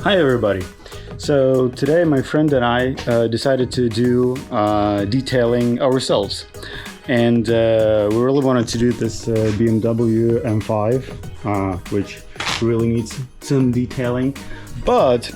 Hi everybody. So today my friend and I decided to do detailing ourselves, and we really wanted to do this BMW M5 which really needs some detailing, but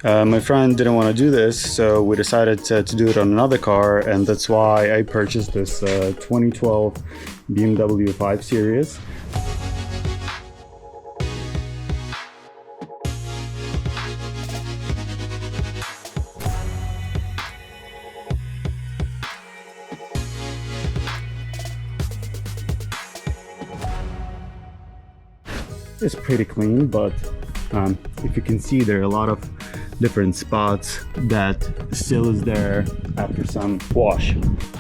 my friend didn't want to do this, so we decided to do it on another car, and that's why I purchased this 2012 BMW 5 Series. It's pretty clean, but if you can see, there are a lot of different spots that still is there after some wash.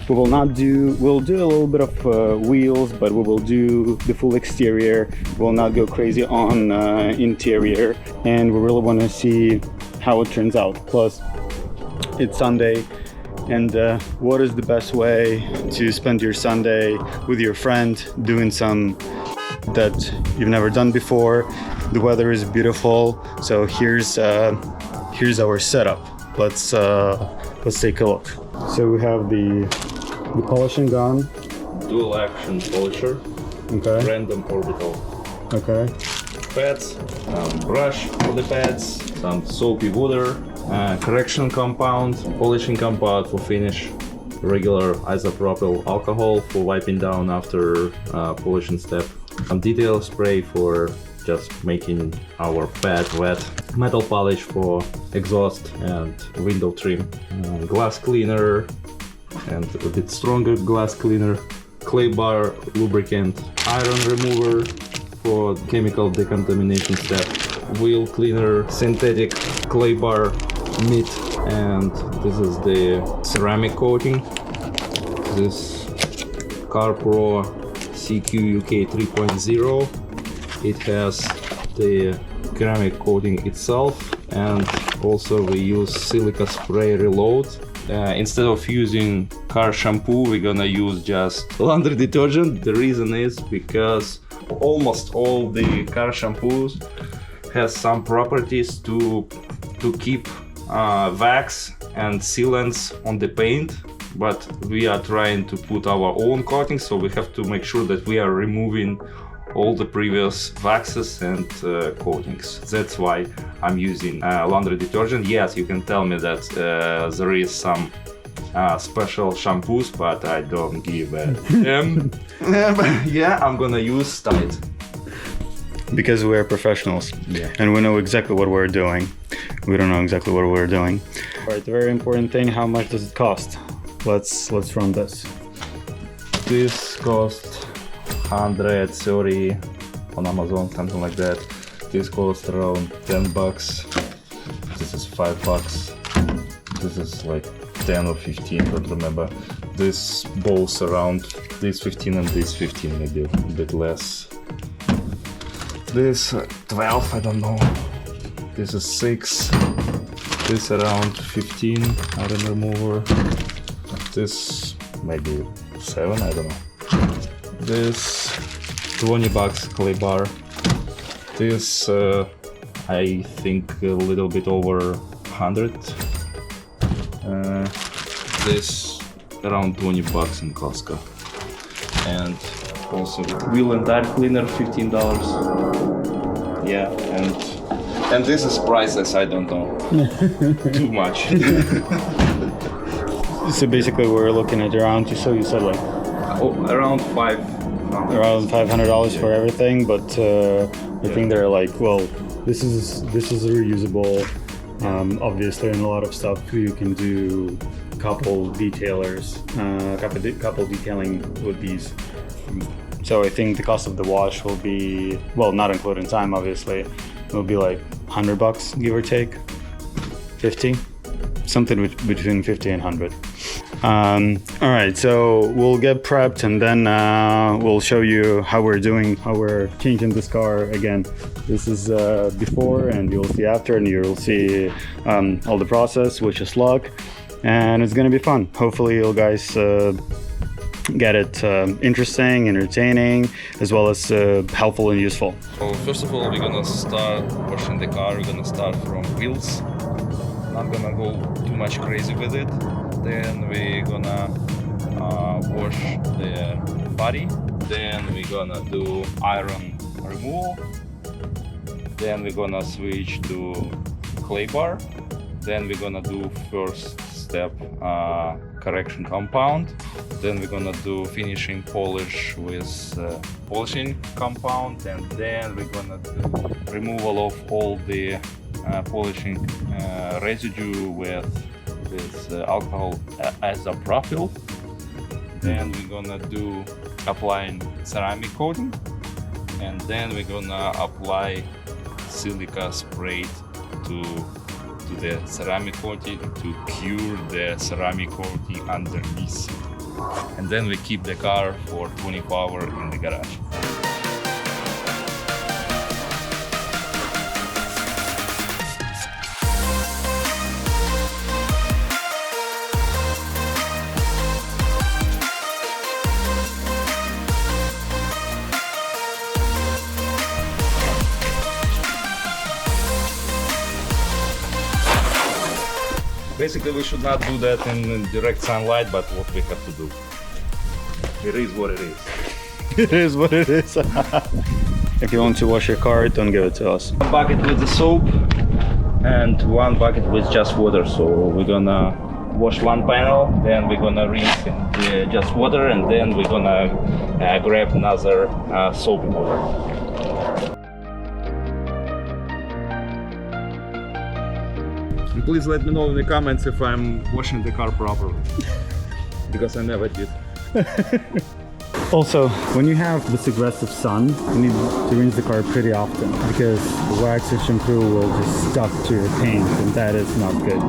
We'll do a little bit of wheels, but we will do the full exterior. We'll not go crazy on interior, and we really want to see how it turns out. Plus, it's Sunday, and what is the best way to spend your Sunday with your friend doing some that you've never done before? The weather is beautiful, so here's our setup. Let's take a look. So we have the polishing gun, dual action polisher, okay, random orbital, okay, pads, brush for the pads, some soapy water, correction compound, polishing compound for finish, regular isopropyl alcohol for wiping down after polishing step, some detail spray for just making our pad wet, metal polish for exhaust and window trim, glass cleaner and a bit stronger glass cleaner, clay bar lubricant, iron remover for chemical decontamination step, wheel cleaner, synthetic clay bar mitt, and this is the ceramic coating. This CarPro CQ UK 3.0. It has the ceramic coating itself, and also we use silica spray reload. Instead of using car shampoo, we're gonna use just laundry detergent. The reason is because almost all the car shampoos has some properties to keep wax and sealants on the paint, but we are trying to put our own coating, so we have to make sure that we are removing all the previous waxes and coatings. That's why I'm using laundry detergent. Yes, you can tell me that there is some special shampoos, but I don't give a damn. Yeah, I'm gonna use Tide. Because we're professionals, yeah, and we know exactly what we're doing. We don't know exactly what we're doing. All right, the very important thing: how much does it cost? Let's run this. This cost 130 on Amazon, something like that. This costs around 10 bucks. This is 5 bucks. This is like 10 or 15, I don't remember. This both around this 15 and this 15, maybe a bit less. This 12, I don't know. This is 6. This around 15, iron remover. This maybe 7, I don't know. This 20 bucks clay bar. This I think a little bit over 100. This around 20 bucks in Costco. And also wheel and tire cleaner, $15. Yeah, and this is priceless, I don't know. Too much. So basically we're looking at around, so you said like around $500 for everything, but I think they're like, well, this is reusable, obviously, and a lot of stuff you can do couple detailing with these. So I think the cost of the wash will be, well, not including time, obviously, will be like $100, give or take, 50, something between 50 and 100. All right, so we'll get prepped, and then we'll show you how we're changing this car again. This is before, and you'll see after, and you'll see all the process, which is luck, and it's gonna be fun. Hopefully you guys get it interesting, entertaining, as well as helpful and useful. So first of all, we're gonna start washing the car. We're gonna start from wheels. Not gonna go too much crazy with it. Then we're gonna wash the body. Then we're gonna do iron removal. Then we're gonna switch to clay bar. Then we're gonna do first step correction compound. Then we're gonna do finishing polish with polishing compound, and then we're gonna do removal of all the polishing residue with this alcohol isopropyl. Then we're gonna do applying ceramic coating, and then we're gonna apply silica spray to the ceramic coating to cure the ceramic coating underneath. And then we keep the car for 24 hours in the garage. Basically, we should not do that in direct sunlight, but what we have to do. It is what it is. It is what it is. If you want to wash your car, don't give it to us. One bucket with the soap and one bucket with just water. So we're gonna wash one panel, then we're gonna rinse in just water, and then we're gonna grab another soapy water. Please let me know in the comments if I'm washing the car properly, because I never did. Also, when you have this aggressive sun, you need to rinse the car pretty often, because the wax or shampoo will just stuck to your paint, and that is not good.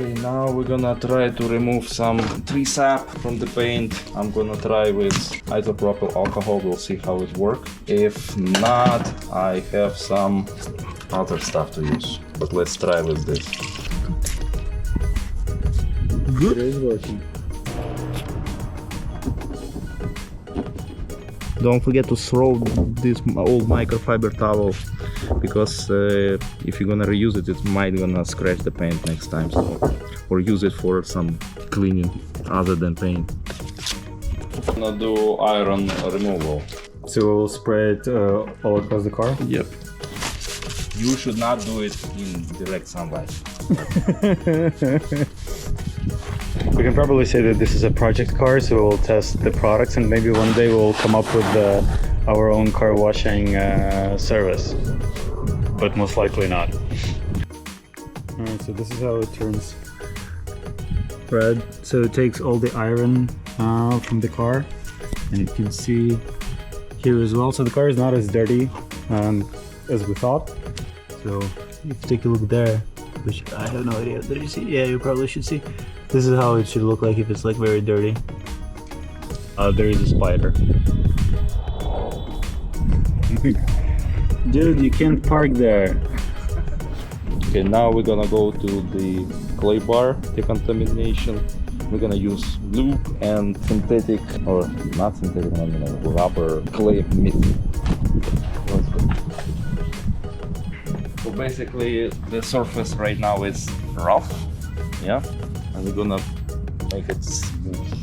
Okay, now we're gonna try to remove some tree sap from the paint. I'm gonna try with isopropyl alcohol, we'll see how it works. If not, I have some other stuff to use, but let's try with this. Good. It is working. Don't forget to throw this old microfiber towel, because if you're gonna reuse it, it might gonna scratch the paint next time. So, or use it for some cleaning other than paint. I'm gonna do iron removal. So we'll spray it all across the car? Yep. You should not do it in direct sunlight. We can probably say that this is a project car, so we'll test the products, and maybe one day we'll come up with our own car washing service, but most likely not. Alright, so this is how it turns red. So it takes all the iron from the car, and you can see here as well. So the car is not as dirty as we thought. So if you take a look there, which I have no idea. Did you see? Yeah, you probably should see. This is how it should look like if it's like very dirty. There is a spider. Dude, you can't park there. Okay, now we're gonna go to the clay bar decontamination. We're gonna use lube and synthetic, or not synthetic, rubber clay mix. So basically, the surface right now is rough, yeah, and we're gonna make it smooth.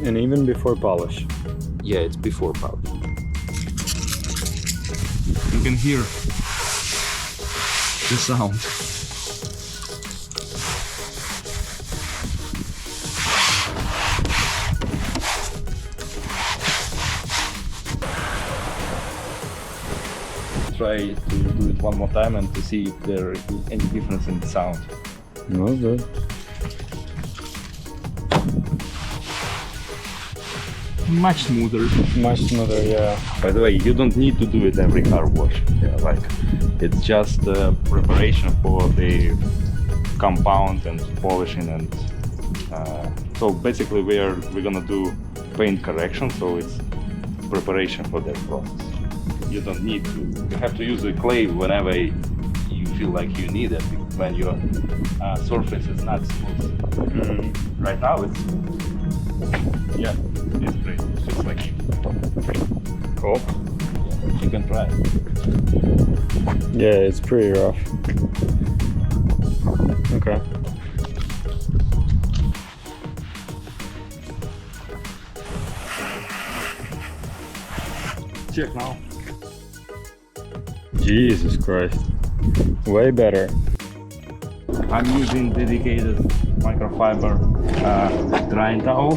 And even before polish. Yeah, it's before polish. You can hear the sound. Try to do it one more time and to see if there is any difference in the sound. No, good. Much smoother. Much smoother, yeah. By the way, you don't need to do it every car wash. Yeah, like it's just preparation for the compound and polishing and So basically we're gonna do paint correction, so it's preparation for that process. You don't need to, you have to use the clay whenever you feel like you need it, when your surface is not smooth. Right now it's smooth. Yeah, it's great. It's just like Cool. you can try it. Yeah, it's pretty rough. Okay. Check now. Jesus Christ. Way better. I'm using dedicated microfiber drying towel.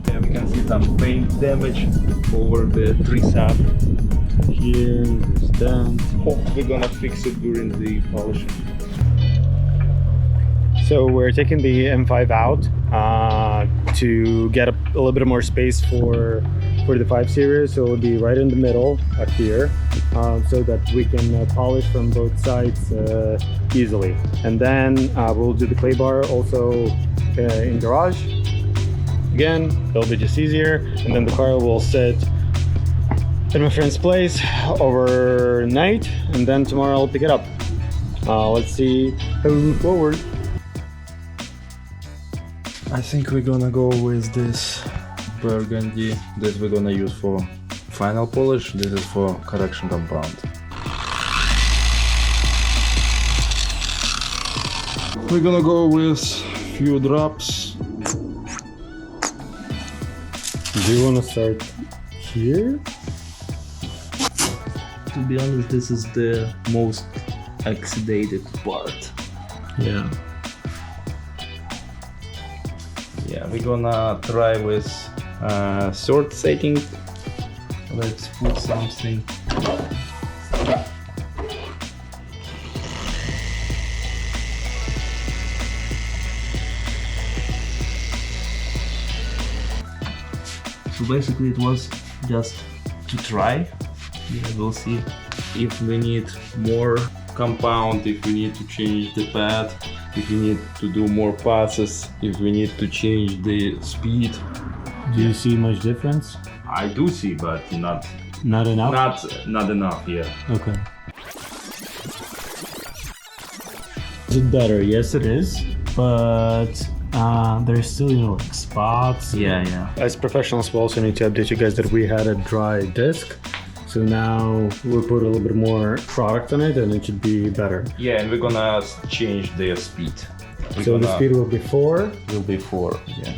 Yeah, we can see some paint damage over the tree sap. Here, there's that. We're gonna fix it during the polishing. So we're taking the M5 out to get a little bit more space for the 5 Series. So it'll be right in the middle up here, so that we can polish from both sides easily. And then we'll do the clay bar also in garage. Again, it'll be just easier. And then the car will sit in my friend's place overnight, and then tomorrow I'll pick it up. Let's see how we move forward. I think we're gonna go with this burgundy that we're gonna use for final polish. This is for correction compound. We're gonna go with few drops. Do you want to start here? To be honest, this is the most oxidated part. Yeah. Yeah, we're gonna try with third setting. Let's put something. So basically it was just to try. Yeah, we'll see if we need more compound, if we need to change the pad, if we need to do more passes, if we need to change the speed. Do you see much difference? I do see, but not enough? not enough, yeah. Okay. Is it better? Yes, it is. But there's still, like spots. Yeah. As professionals, we also need to update you guys that we had a dry disc. So now we'll put a little bit more product on it and it should be better. Yeah, and we're gonna change the speed. So the speed will be 4? Will be 4, yeah.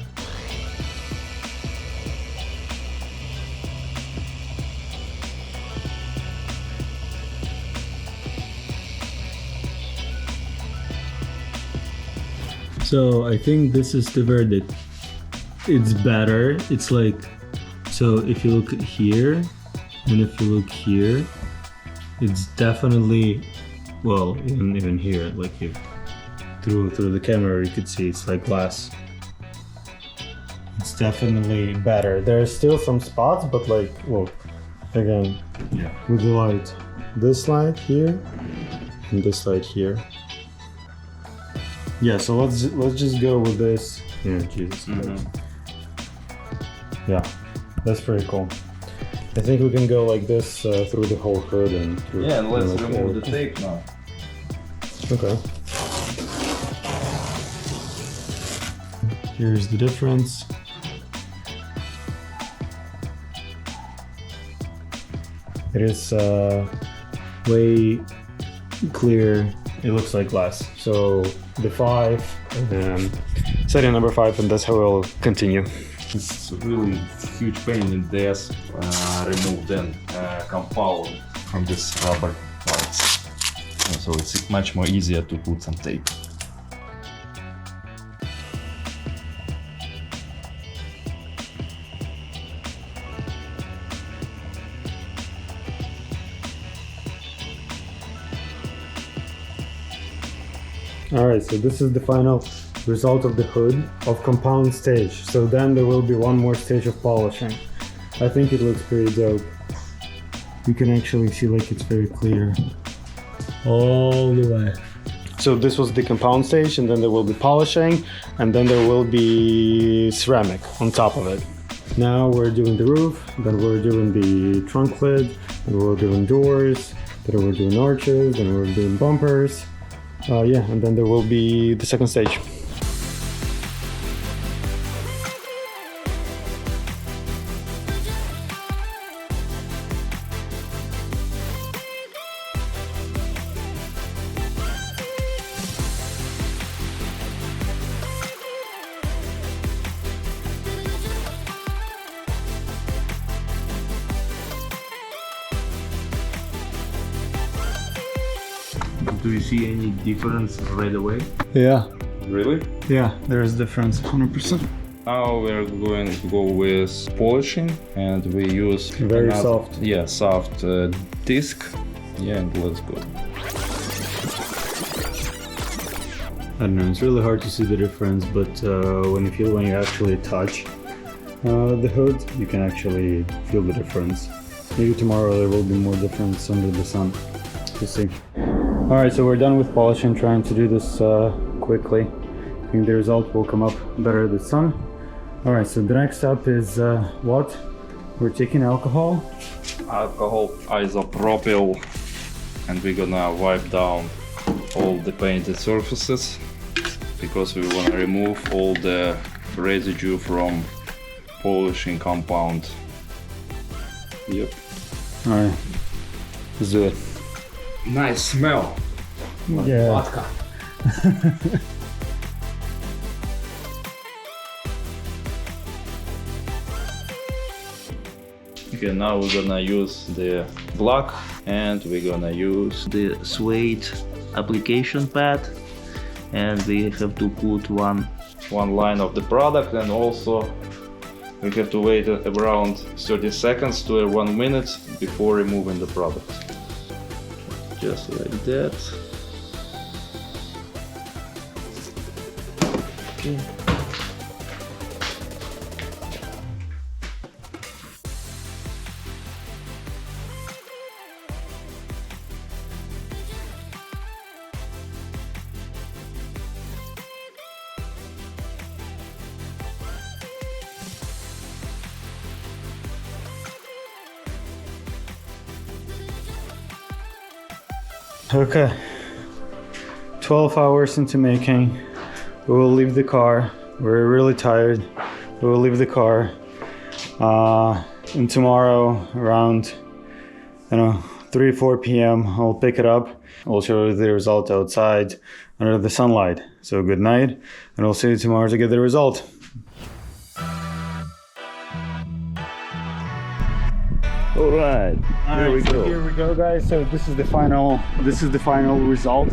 So I think this is the verdict. It's better. It's like, so if you look here and if you look here, it's definitely, well, even here, like if through the camera you could see it's like glass. It's definitely better. There's still some spots, but like, look, again, Yeah. with the light, this light here and this light here. Yeah, so let's just go with this. Yeah, Jesus. Yeah, that's pretty cool. I think we can go like this through the whole hood and through. Yeah, and let's like, remove the tape now. Okay. Here's the difference. It is way clear. It looks like glass. So the 5, setting number 5, and that's how we'll continue. It's a really huge pain in this. Remove then compound from this rubber parts. So it's much more easier to put some tape. Alright, so this is the final result of the hood of compound stage. So then there will be one more stage of polishing. I think it looks pretty dope. you can actually see like it's very clear all the way. So this was the compound stage, and then there will be polishing, and then there will be ceramic on top of it. Now we're doing the roof, then we're doing the trunk lid, then we're doing doors, then we're doing arches, then we're doing bumpers. Yeah, and then there will be the second stage. Do you see any difference right away? Yeah, Really? yeah, there is difference, 100%. Now we're going to go with polishing, and we use Very soft. Yeah, soft disc. Yeah, and let's go. I don't know, it's really hard to see the difference, but when you actually touch the hood, you can actually feel the difference. Maybe tomorrow there will be more difference under the sun. We'll see. Alright, so we're done with polishing, trying to do this quickly. I think the result will come up better in the sun. Alright, so the next step is what? We're taking alcohol. Isopropyl, and we're gonna wipe down all the painted surfaces because we want to remove all the residue from polishing compound. Yep. Alright, let's do it. Nice smell. Yeah. Vodka. Okay, now we're gonna use the block, and we're gonna use the suede application pad, and we have to put one line of the product, and also we have to wait around 30 seconds to 1 minute before removing the product. Just like that. Okay. Okay, 12 hours into making, we will leave the car. We're really tired. We will leave the car, and tomorrow around 3-4 p.m. I'll pick it up. I'll show you the result outside under the sunlight. So good night, and I'll see you tomorrow to get the result. All right, here we go. Here we go, guys. So this is the final result.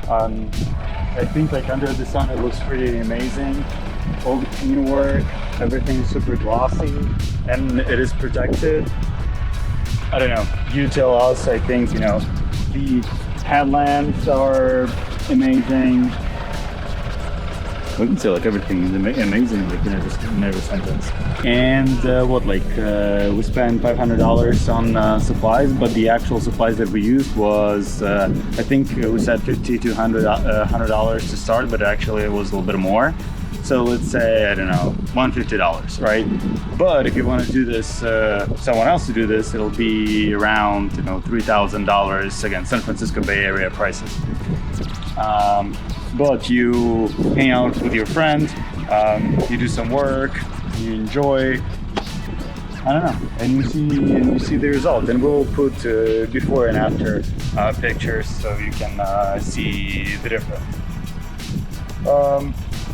I think like under the sun it looks pretty amazing. All the clean work, everything is super glossy, and it is protected. I don't know, you tell us. I think the headlamps are amazing. We can say like everything is amazing, like in every sentence. And we spent $500 on supplies, but the actual supplies that we used was I think we said $50 to $100 to start, but actually it was a little bit more. So let's say, I don't know, $150, right? But if you want to do this, someone else to do this, it'll be around $3,000. Again, San Francisco Bay Area prices. But you hang out with your friend, you do some work, you enjoy, I don't know, and you see the result. And we'll put before and after pictures so you can see the difference.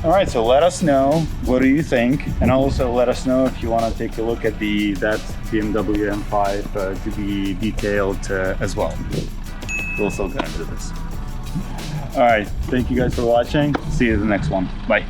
All right, so let us know, what do you think? And also let us know if you want to take a look at that BMW M5 to be detailed as well. We'll still get into this. All right, thank you guys for watching. See you in the next one. Bye.